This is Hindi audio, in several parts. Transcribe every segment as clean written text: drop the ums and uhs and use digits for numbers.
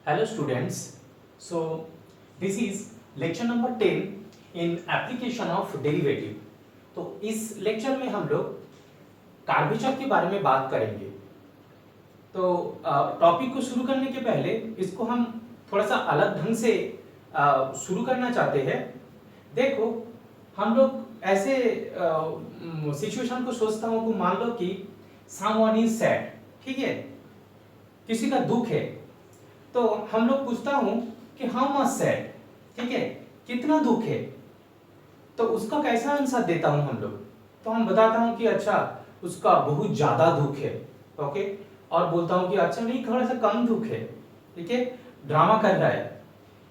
Hello students. So this is lecture number 10 in application of derivative. तो इस लेक्चर में हम लोग कार्वेचर के बारे में बात करेंगे। तो टॉपिक को शुरू करने के पहले इसको हम थोड़ा सा अलग ढंग से शुरू करना चाहते हैं। देखो हम लोग ऐसे सिचुएशन को सोचता हूँ कि मान लो कि समवन इज सैड, ठीक है, किसी का दुख है, तो हम लोग पूछता हूं कि हाउ मच सैड, ठीक है, कितना दुख है, तो उसका कैसा आंसर देता हूं हम लोग। तो हम बताता हूं कि अच्छा उसका बहुत ज्यादा दुख है, ओके, और बोलता हूं कि अच्छा नहीं थोड़ा सा कम दुख है, ठीक है, ड्रामा कर रहा है।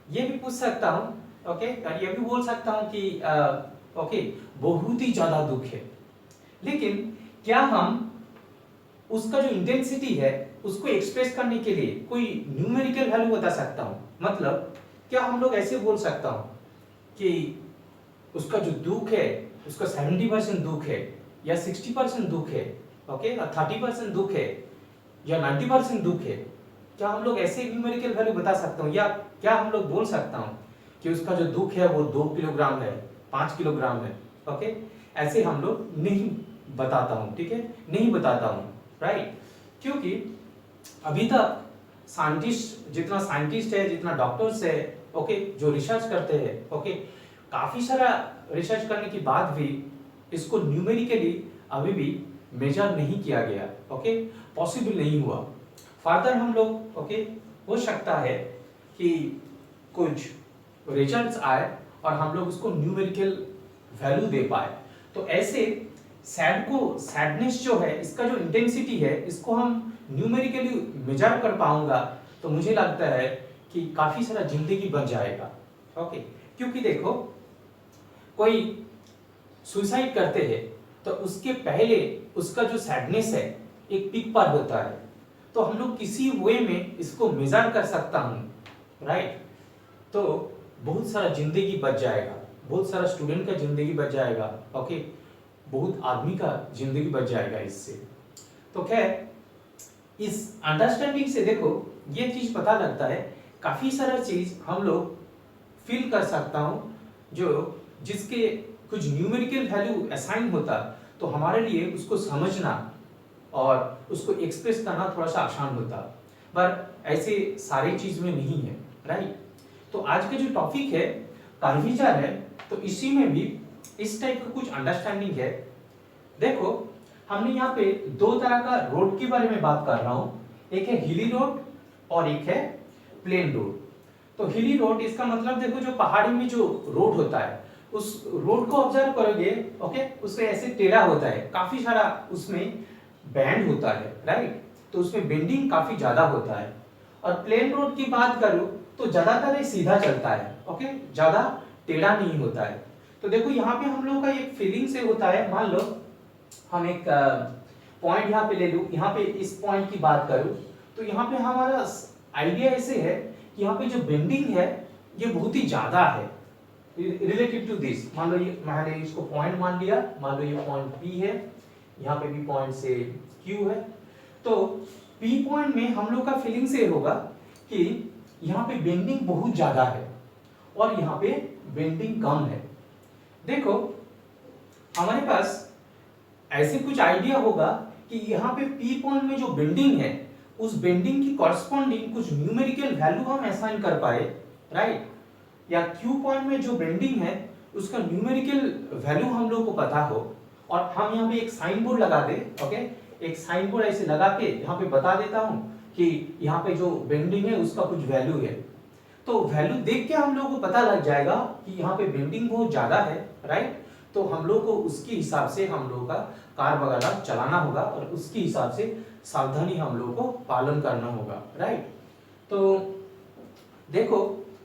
ये भी पूछ सकता हूं, ओके, और ये भी बोल सकता हूं कि ओके बहुत ही ज्यादा दुख है। लेकिन क्या हम उसका जो इंटेंसिटी है उसको एक्सप्रेस करने के लिए कोई न्यूमेरिकल वैल्यू बता सकता हूं? मतलब क्या हम लोग ऐसे बोल सकता हूं कि उसका जो दुख है उसका 70% दुख है या 60% दुख है, ओके, और 30% दुख है या 90% दुख है? क्या हम लोग ऐसे न्यूमेरिकल वैल्यू बता सकता हूं? या क्या हम लोग बोल सकता हूं कि उसका जो दुख है वो 2 किलोग्राम है, 5 किलोग्राम है? ओके, ऐसे हम लोग नहीं बताता हूं, ठीक है, नहीं बताता हूं, राइट? क्योंकि अभी तक जितना साइंटिस्ट है, जितना डॉक्टर्स है, ओके, जो रिसर्च करते हैं, ओके, काफी सारा रिसर्च करने के बाद भी इसको न्यूमेरिकली अभी भी मेजर नहीं किया गया, ओके, पॉसिबल नहीं हुआ। फर्दर हम लोग, ओके, हो सकता है कि कुछ रिजल्ट्स आए और हम लोग उसको न्यूमेरिकल वैल्यू दे पाए। तो ऐसे सैडनेस जो है, इसका जो इंटेंसिटी है, इसको हम न्यूमेरिकली मेजर कर पाऊंगा तो मुझे लगता है कि काफी सारा जिंदगी बच जाएगा, ओके। क्योंकि देखो कोई सुसाइड करते हैं तो उसके पहले उसका जो सैडनेस है एक पीक पर होता है, तो हम लोग किसी वे में इसको मेजर कर सकता हूं, राइट? तो बहुत सारा जिंदगी बच जाएगा, बहुत सारा स्टूडेंट का जिंदगी बच जाएगा, ओके, बहुत आदमी का जिंदगी बच जाएगा इससे। तो खैर इस अंडरस्टैंडिंग से देखो ये चीज पता लगता है, काफी सारा चीज हम लोग फील कर सकता हूं जो जिसके कुछ न्यूमेरिकल वैल्यू असाइन होता तो हमारे लिए उसको समझना और उसको एक्सप्रेस करना थोड़ा सा आसान होता, पर ऐसे सारी चीज में नहीं है, राइट? तो आज का जो टॉपिक है कर्वेचर है, तो इसी में भी इस टाइप का कुछ अंडरस्टैंडिंग है। देखो हमने यहाँ पे दो तरह का रोड के बारे में बात कर रहा हूँ, एक है हिली रोड और एक है प्लेन रोड। तो हिली रोड इसका मतलब देखो जो पहाड़ी में जो रोड होता है उस रोड को ऑब्जर्व करोगे, ओके, उससे ऐसे टेढ़ा होता है, काफी सारा उसमें बैंड होता है, राइट? तो उसमें बेंडिंग काफी ज्यादा होता है। और प्लेन रोड की बात करूं तो ज्यादातर सीधा चलता है, ओके, ज्यादा टेढ़ा नहीं होता है। तो देखो यहाँ पे हम लोग का एक फीलिंग से होता है, मान लो हम एक पॉइंट यहाँ पे ले लूं, यहाँ पे इस पॉइंट की बात करूं तो यहाँ पे हमारा आइडिया ऐसे है कि यहाँ पे जो बेंडिंग है ये बहुत ही ज्यादा है रिलेटिव टू दिस। मान लो ये मैंने इसको पॉइंट मान लिया, मान लो ये पॉइंट P है, यहाँ पे भी पॉइंट से Q है, तो P पॉइंट में हम लोग का फीलिंग से होगा कि यहाँ पे बेंडिंग बहुत ज्यादा है और यहाँ पे बेंडिंग कम है। देखो हमारे पास ऐसे कुछ आइडिया होगा कि यहाँ पे P पॉइंट में जो बेंडिंग है उस बेंडिंग की कॉरस्पॉन्डिंग कुछ न्यूमेरिकल वैल्यू हम असाइन कर पाए, राइट? या Q पॉइंट में जो बेंडिंग है उसका न्यूमेरिकल वैल्यू हम लोग को पता हो और हम यहाँ पे एक साइन बोर्ड लगा दे, ओके, एक साइन बोर्ड ऐसे लगा के यहाँ पे बता देता हूँ कि यहाँ पे जो बेंडिंग है उसका कुछ वैल्यू है। तो वैल्यू देख के हम लोग को पता लग जाएगा कि यहाँ पे बेंडिंग बहुत ज्यादा है, राइट? तो हम लोग को उसके हिसाब से हम लोग का कार वगैरह चलाना होगा और उसके हिसाब से सावधानी हम लोग को पालन करना होगा, राइट? तो देखो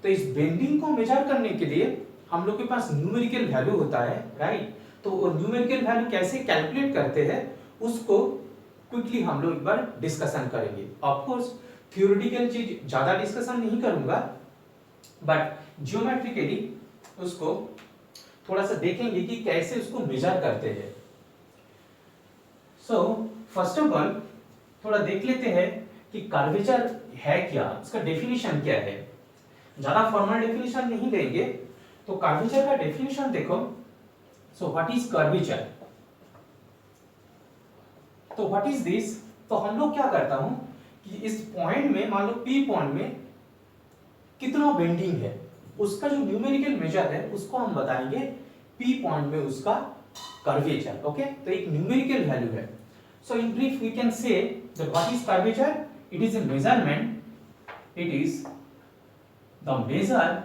तो इस बेंडिंग को मेजर करने के लिए हम लोग के पास न्यूमेरिकल वैल्यू होता है, राइट? तो वो न्यूमेरिकल वैल्यू कैसे कैलकुलेट करते हैं उसको क्विकली हम लोग एक बार डिस्कशन करेंगे। ऑफ कोर्स थ्योरेटिकल चीज ज्यादा डिस्कशन नहीं करूंगा, बट ज्योमेट्रिकली उसको थोड़ा सा देखेंगे कि कैसे उसको मेजर करते हैं। सो फर्स्ट ऑफ ऑल थोड़ा देख लेते हैं कि कर्वेचर है क्या, उसका डेफिनेशन क्या है। ज्यादा फॉर्मल डेफिनेशन नहीं लेंगे, तो कर्वेचर का डेफिनेशन देखो। सो व्हाट इज कर्वेचर, तो व्हाट इज दिस। तो हम लोग क्या करता हूं कि इस पॉइंट में, मान लो पी पॉइंट में कितना बेंडिंग है, उसका जो न्यूमेरिकल मेजर है उसको हम बताएंगे पी पॉइंट में उसका कर्वेचर। ओके, तो एक न्यूमेरिकल वैल्यू है। So in brief we can say that what is curvature, it is a measurement, it is the measure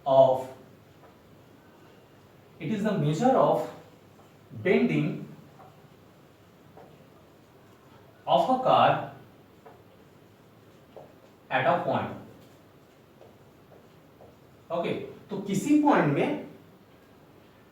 of, it is the measure of bending of a car at a point. Okay, तो किसी पॉइंट में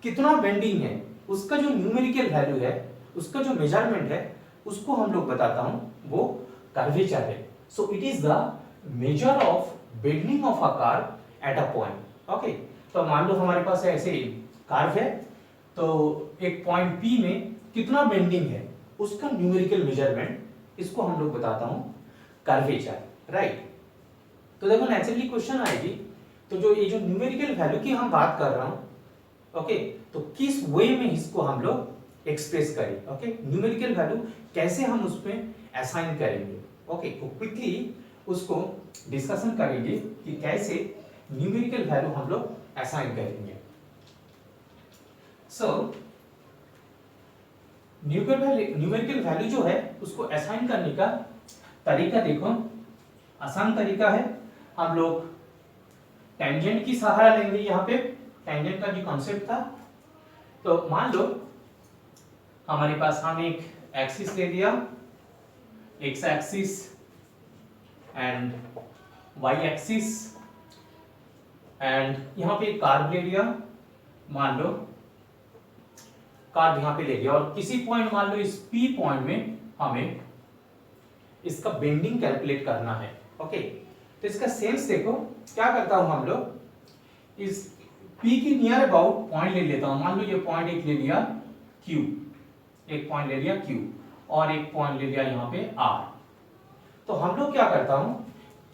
कितना बेंडिंग है उसका जो न्यूमेरिकल वैल्यू है, उसका जो मेजरमेंट है, उसको हम लोग बताता हूं, वो कर्वेचर है। So it is the measure of bending of a car at a point. Okay, तो मान लो हमारे पास ऐसे कर्व है, तो एक पॉइंट P में कितना बेंडिंग है उसका न्यूमेरिकल मेजरमेंट, इसको हम लोग बताता हूं कर्वेचर, राइट। तो देखो नेचुरली क्वेश्चन आएगी, तो जो ये जो न्यूमेरिकल वैल्यू की हम बात कर रहा हूं, ओके, तो किस वे में इसको हम लोग एक्सप्रेस करें, ओके, न्यूमेरिकल वैल्यू कैसे हम उसमें असाइन करेंगे। ओके, तो क्विकली उसको डिस्कशन करेंगे कि कैसे न्यूमेरिकल वैल्यू हम लोग असाइन करेंगे। सो न्यूमेरिकल वैल्यू जो है उसको असाइन करने का तरीका देखो, आसान तरीका है। हम लोग टेंजेंट की सहारा लेंगे। यहाँ पे टेंजेंट का जो कॉन्सेप्ट था, तो मान लो हमारे पास हम एक एक्सिस ले लिया, X axis and Y axis, and यहाँ पे एक कर्व ले लिया, मान लो कर्व यहाँ पे ले लिया, और किसी पॉइंट मान लो इस P पॉइंट में हमें इसका बेंडिंग कैलकुलेट करना है। ओके, तो इसका सेंस देखो, क्या करता हूं हम लोग, इस P की नियर अबाउट पॉइंट ले लेता हूं। मान लो ये पॉइंट एक ले लिया Q, एक पॉइंट ले लिया Q, और एक पॉइंट ले लिया यहाँ पे R। तो हम लोग क्या करता हूं,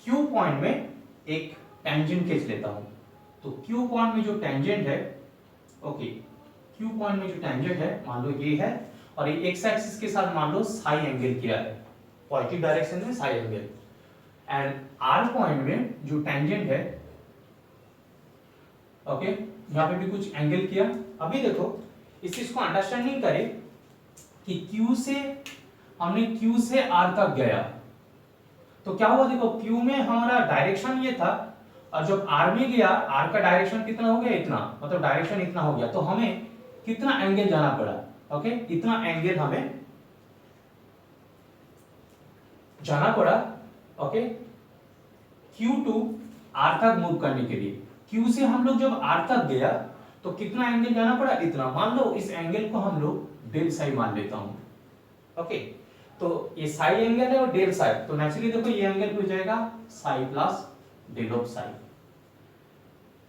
Q पॉइंट में एक टेंजेंट खींच लेता हूं। तो Q पॉइंट में जो टेंजेंट है, ओके, Q पॉइंट में जो टेंजेंट है मान लो ये है, और ये एक्स एक्सिस के साथ मान लो साई एंगल किया है, पॉजिटिव डायरेक्शन में Sai angle, and R point में जो टेंजेंट है, ओके, यहाँ पे भी कुछ एंगल किया। अभी देखो इस चीज को अंडरस्टैंडिंग करें कि Q से हमने Q से R तक गया, तो क्या हुआ, देखो Q में हमारा डायरेक्शन ये था, और जब R में गया, R का डायरेक्शन कितना हो गया, इतना, मतलब डायरेक्शन इतना हो गया, तो हमें कितना एंगल जाना पड़ा, ओके, इतना एंगल हमें जाना पड़ा, ओके, Q टू R तक मूव करने के लिए। Q से हम लोग जब R तक गया तो कितना एंगल जाना पड़ा, इतना। मान लो इस एंगल को हम लोग डेल साई मान लेता हूं, ओके, तो ये साई एंगल है और डेल साई, तो नेचुरली देखो ये एंगल हो जाएगा psi plus del of psi.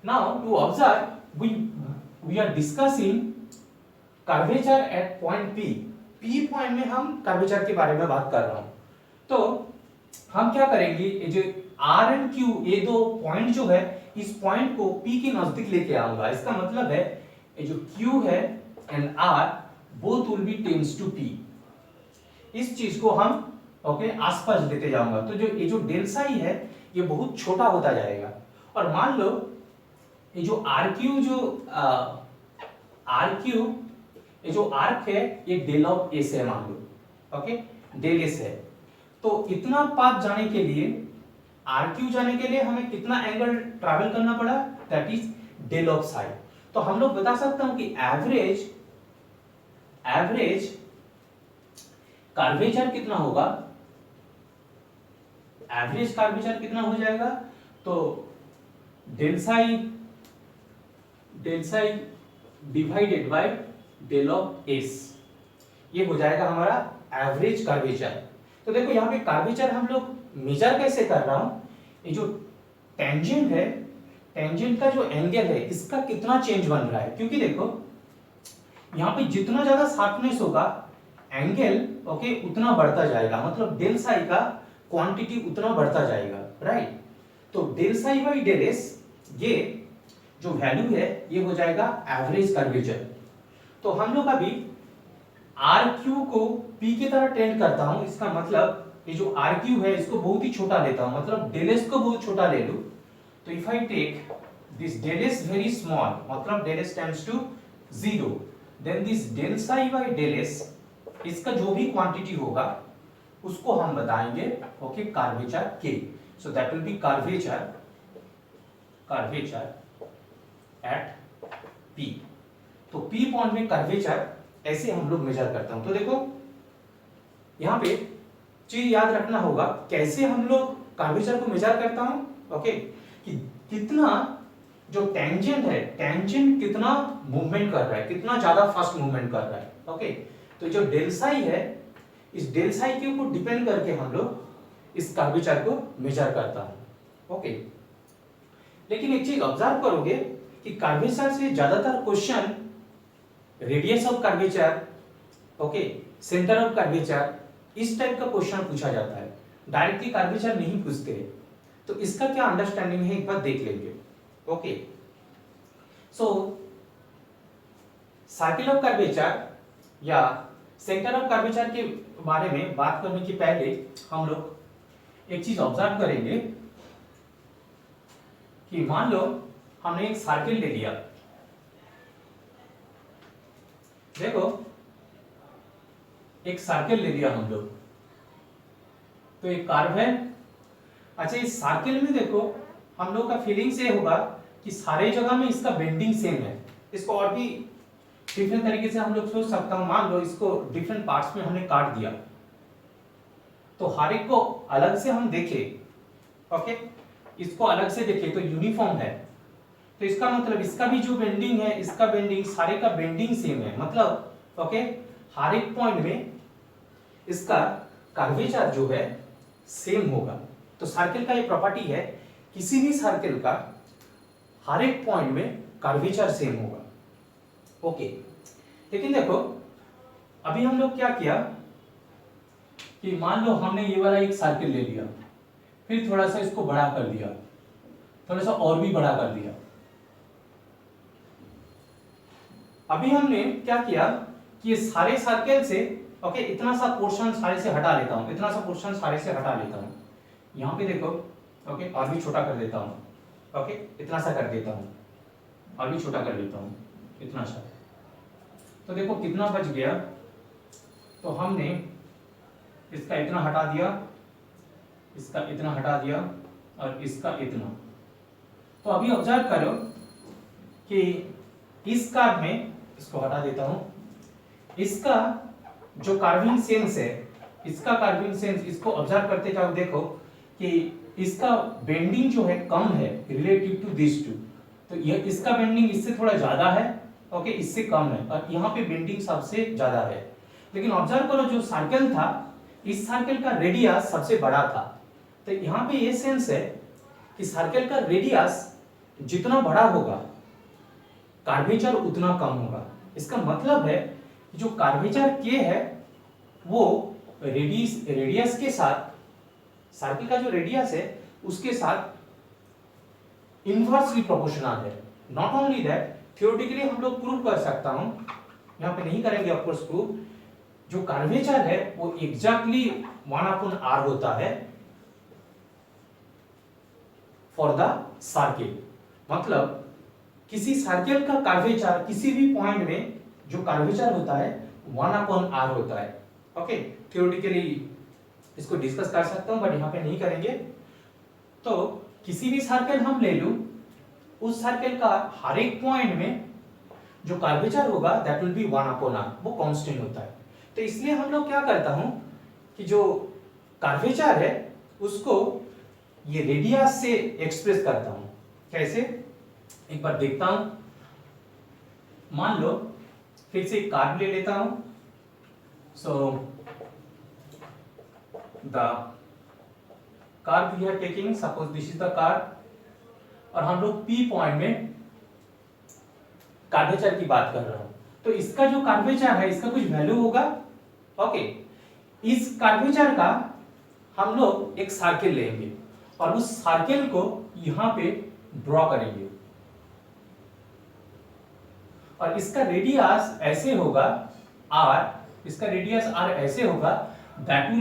Now to observe, we are discussing curvature at point P point में हम कर्वेचर के बारे में बात कर रहा हूं। तो हम क्या करेंगे, ये जो R एंड Q, ये दो पॉइंट जो है, इस पॉइंट को P के नजदीक लेके आऊंगा। इसका मतलब है ये जो Q है and R both will be tends to P। इस चीज को हम, ओके, आसपास लेते जाऊंगा, तो जो ये जो डेल साई है ये बहुत छोटा होता जाएगा। और मान लो ये जो RQ, जो RQ, ये जो आर्क है ये डेल ऑफ एस है, मान लो, ओके, डेल एस है। तो इतना पाथ जाने के लिए, RQ जाने के लिए हमें कितना एंगल ट्रैवल करना पड़ा, that is del of psi. तो हम लोग बता सकते हैं कि एवरेज कर्वेचर कितना होगा, एवरेज कर्वेचर कितना हो जाएगा, तो del psi divided by del of S, ये हो जाएगा हमारा एवरेज कर्वेचर। तो देखो यहाँ पे कर्वेचर हम लोग मेजर कैसे कर रहा हूं, ये जो टेंजेंट है, टेंजेंट का जो एंगल है इसका कितना चेंज बन रहा है, क्योंकि देखो यहाँ पे जितना ज्यादा शार्पनेस होगा एंगल, ओके, उतना बढ़ता जाएगा। मतलब डेल साई का क्वांटिटी उतना बढ़ता जाएगा, राइट। तो del psi by del S, ये जो वैल्यू है ये हो जाएगा एवरेज कर्वेचर। तो हम लोग अभी आर क्यू को पी की तरह ट्रेंड करता हूं, इसका मतलब ये जो आर क्यू है इसको बहुत ही छोटा लेता हूं, मतलब डेल एस को बहुत छोटा ले लूं। तो if I take this del S very small, मतलब del S tends to 0, then this del psi by del S, इसका जो भी क्वांटिटी होगा उसको हम बताएंगे ओके कर्वेचर के। So that will be curvature at P. तो पी पॉइंट में कर्वेचर ऐसे हम लोग मेजर करते हैं। तो देखो यहां पे चीज याद रखना होगा कैसे हम लोग कर्वेचर को मेजर करता हूं, ओके, कि कितना जो टेंजेंट है, टेंजेंट कितना मूवमेंट कर रहा है, कितना ज्यादा फास्ट मूवमेंट कर रहा है, ओके। तो जो डेल साई है, इस डेल साई के ऊपर डिपेंड करके हम लोग इस कर्वेचर को मेजर करता हूं, ओके। लेकिन एक चीज ऑब्जर्व करोगे कि कर्वेचर से ज्यादातर question radius of curvature, okay, centre of curvature, इस टाइप का क्वेश्चन पूछा जाता है, डायरेक्टली कर्वेचर नहीं पूछते। तो इसका क्या अंडरस्टैंडिंग है एक बार देख लेंगे, okay. So circle of curvature या सेंटर ऑफ कर्वेचर के बारे में बात करने के पहले हम लोग एक चीज ऑब्जर्व करेंगे कि मान लो हमने एक सर्किल ले लिया, देखो एक सर्किल ले लिया हम लोग, तो एक कर्व है। अच्छा इस सर्किल में देखो हम लोग का फीलिंग से होगा कि सारे जगह में इसका बेंडिंग सेम है। इसको और भी डिफरेंट तरीके से हम लोग सोच सकता हूं, मान लो इसको डिफरेंट पार्ट्स में हमने काट दिया, तो हर एक को अलग से हम देखें, ओके, इसको अलग से देखें तो यूनिफॉर्म है, तो इसका मतलब इसका भी जो बेंडिंग है, इसका बेंडिंग, सारे का बेंडिंग सेम है, मतलब ओके हर एक पॉइंट में इसका कर्वेचर जो है सेम होगा। तो सर्किल का ये प्रॉपर्टी है, किसी भी सर्किल का हर एक पॉइंट में कर्वेचर सेम होगा, ओके। लेकिन देखो अभी हम लोग क्या किया कि मान लो हमने ये वाला एक सर्किल ले लिया, फिर थोड़ा सा इसको बड़ा कर दिया, थोड़ा सा और भी बड़ा कर दिया। अभी हमने क्या किया कि ये सारे सर्किल से ओके इतना सा पोर्शन सारे से हटा लेता हूं, इतना सा पोर्शन सारे से हटा लेता हूं। यहां पे देखो ओके और भी छोटा कर देता हूं, ओके इतना सा कर देता हूं, और भी छोटा कर देता हूं, इतना सा। तो देखो कितना बच गया, तो हमने इसका इतना हटा दिया, इसका इतना हटा दिया और इसका इतना। तो अभी ऑब्जर्व करो कि इस कर्व में, इसको हटा देता हूं, इसका जो कार्विंग सेंस है, इसका कार्विंग सेंस, इसको ऑब्जर्व करते जाओ, देखो कि इसका बेंडिंग जो है कम है रिलेटिव टू दिस टू। तो ये इसका बेंडिंग इससे थोड़ा ज्यादा है, ओके इससे कम है, और यहाँ पे बेंडिंग सबसे ज्यादा है। लेकिन ऑब्जर्व करो जो सर्कल था, इस सर्कल का रेडियस सबसे बड़ा था। तो यहाँ पे ये सेंस है कि सर्कल का रेडियस जितना बड़ा होगा कर्वेचर उतना कम होगा। इसका मतलब है कि जो कर्वेचर के है वो रेडियस के साथ, सर्कल का जो रेडियस है उसके साथ इनवर्सली प्रोपोर्शनल है। नॉट ओनली दैट, थियोरेटिकली हम लोग प्रूव कर सकता हूं, यहां पे नहीं करेंगे ऑफ कोर्स प्रूव, जो कर्वेचर है वो एग्जैक्टली 1/r होता है फॉर द सर्किल। मतलब किसी सर्किल का कर्वेचर किसी भी पॉइंट में जो कर्वेचर होता है 1/r होता है, ओके। थियोरेटिकली इसको डिस्कस कर सकता हूं बट यहां पे नहीं करेंगे। तो किसी भी सर्किल हम ले लूं, उस सर्किल का हर एक पॉइंट में जो कर्वेचर होगा दैट विल बी 1/r, वो कांस्टेंट होता है। तो इसलिए हम लोग क्या करता हूं कि जो कर्वेचर है उसको ये रेडियस से एक्सप्रेस करता हूं। कैसे, एक बार देखता हूं। मान लो फिर से एक कर्व ले लेता हूं। So the curve we are taking, suppose this is the curve, और हम लोग P पॉइंट में कर्वेचर की बात कर रहा हूं। तो इसका जो कर्वेचर है इसका कुछ वैल्यू होगा, ओके। इस कर्वेचर का हम लोग एक सर्किल लेंगे और उस सर्किल को यहां पे ड्रॉ करेंगे और इसका रेडियस ऐसे होगा r, इसका रेडियस r ऐसे होगा that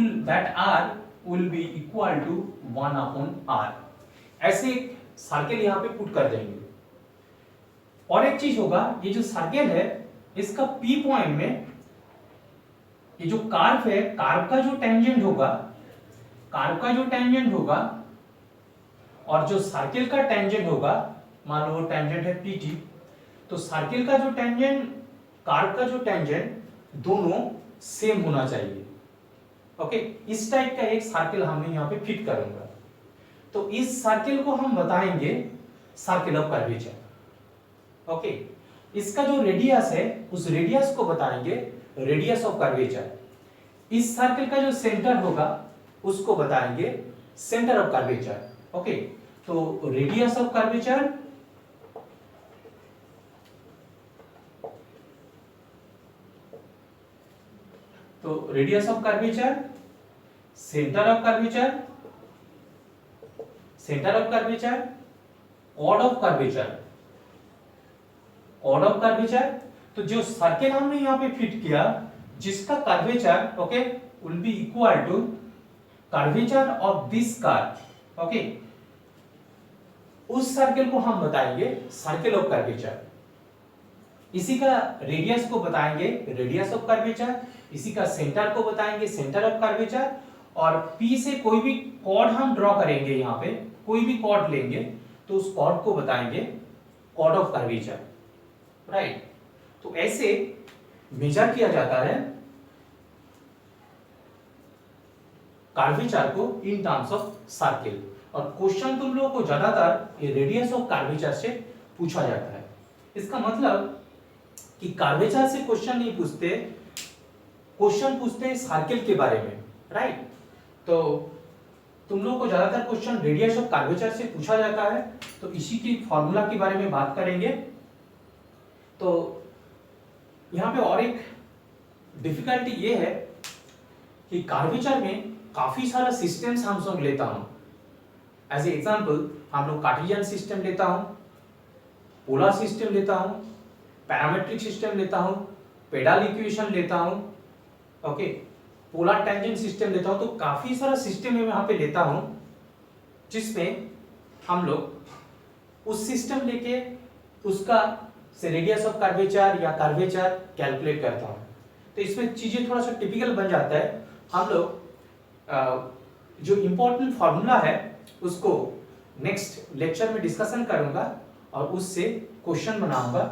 r will be equal to 1/r। ऐसे एक सर्किल यहां पे पुट कर देंगे। और एक चीज होगा, ये जो सर्किल है इसका P पॉइंट में ये जो कर्व है, कर्व का जो टेंजेंट होगा और जो सर्किल का टेंजेंट होगा, मान लो वो टेंजेंट है PT, तो सर्किल का जो टेंजेंट, कर्व का जो टेंजेंट दोनों सेम होना चाहिए। ओके, इस टाइप का एक सर्किल हमने यहाँ पे फिट करूंगा। तो इस सर्किल को हम बताएंगे सर्किल ऑफ कर्वेचर। ओके, इसका जो रेडियस है उस रेडियस को बताएंगे रेडियस ऑफ कर्वेचर। इस सर्किल का जो सेंटर होगा उसको बताएंगे सेंटर ऑफ कर्वेचर। ओके, तो radius of curvature centre of curvature, chord of curvature. तो जो सर्किल हमने यहां पे फिट किया जिसका curvature okay will be equal to curvature of this curve. Okay, उस सर्किल को हम बताएंगे सर्किल ऑफ कर्वेचर। इसी का रेडियस को बताएंगे रेडियस ऑफ कर्वेचर, इसी का सेंटर को बताएंगे सेंटर ऑफ कर्वेचर, और P से कोई भी कॉर्ड हम ड्रॉ करेंगे, यहाँ पे कोई भी कॉर्ड लेंगे तो उस कॉर्ड को बताएंगे कॉर्ड ऑफ कर्वेचर। राइट, तो ऐसे मेजर किया जाता है कर्वेचर को इन टर्म्स ऑफ सर्किल। और क्वेश्चन तुम लोगों को ज्यादातर ये रेडियस ऑफ कर्वेचर से पूछा जाता है। इसका मतलब कि कर्वेचर से क्वेश्चन नहीं पूछते, क्वेश्चन पूछते हैं सर्किल के बारे में। राइट, तो तुम लोगों को ज्यादातर क्वेश्चन रेडियस ऑफ कर्वेचर से पूछा जाता है, तो इसी की फॉर्मूला के बारे में बात करेंगे। तो यहाँ पे और एक डिफिकल्टी ये है कि कर्वेचर में काफी सारा सिस्टम्स हम लोग लेता हूं। एज ए एग्जांपल हम लोग कार्टेशियन सिस्टम लेता हूं, पोलर सिस्टम लेता हूं, पैरामेट्रिक सिस्टम लेता हूं, पेडाल इक्वेशन लेता हूं, ओके, पोलर टेंजेंट सिस्टम लेता हूं। तो काफी सारा सिस्टम मैं यहाँ पे लेता हूं जिसमें हम लोग उस सिस्टम लेके उसका से रेडियस ऑफ कर्वेचर या कर्वेचर कैलकुलेट करता हूं। तो इसमें चीजें थोड़ा सा टिपिकल बन जाता है। हम लोग जो इंपॉर्टेंट फॉर्मूला है उसको नेक्स्ट लेक्चर में डिस्कशन करूंगा और उससे क्वेश्चन बनाऊंगा।